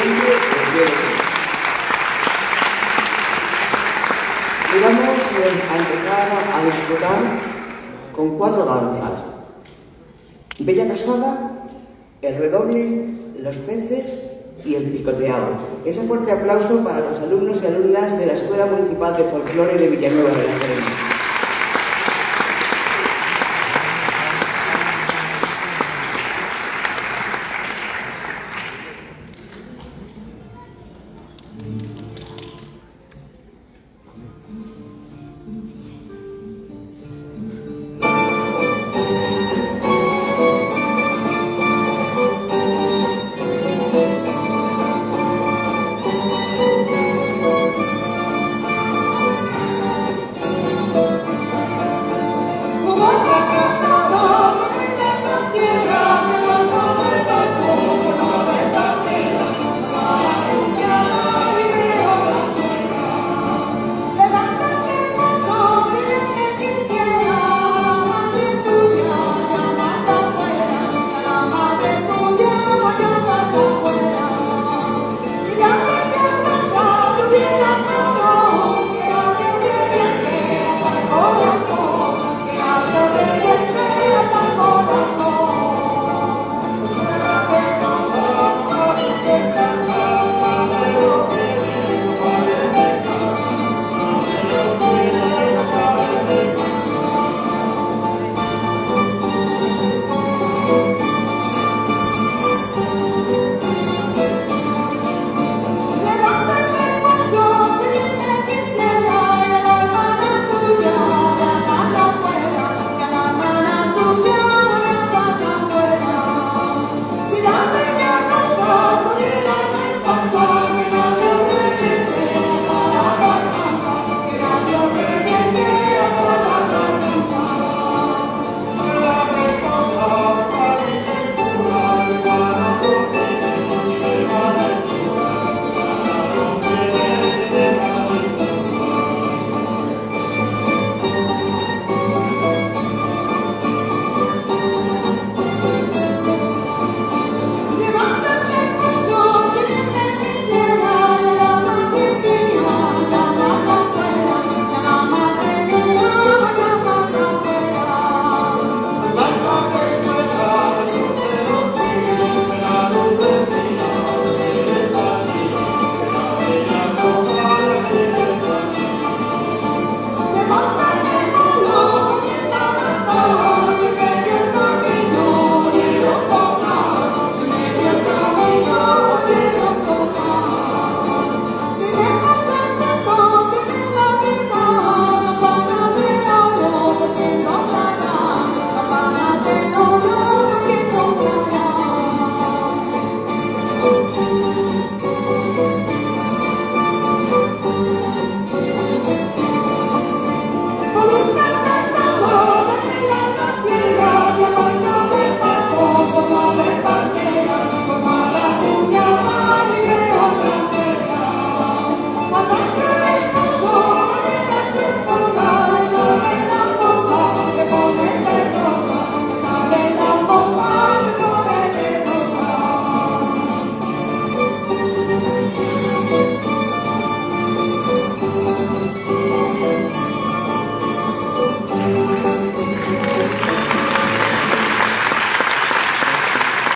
siempre les quiero. Y vamos a empezar a disfrutar con 4 danzas: Bella Casada, el redoble, los peces y el picoteado. Ese fuerte aplauso para los alumnos y alumnas de la Escuela Municipal de Folclore de Villanueva de la Serena.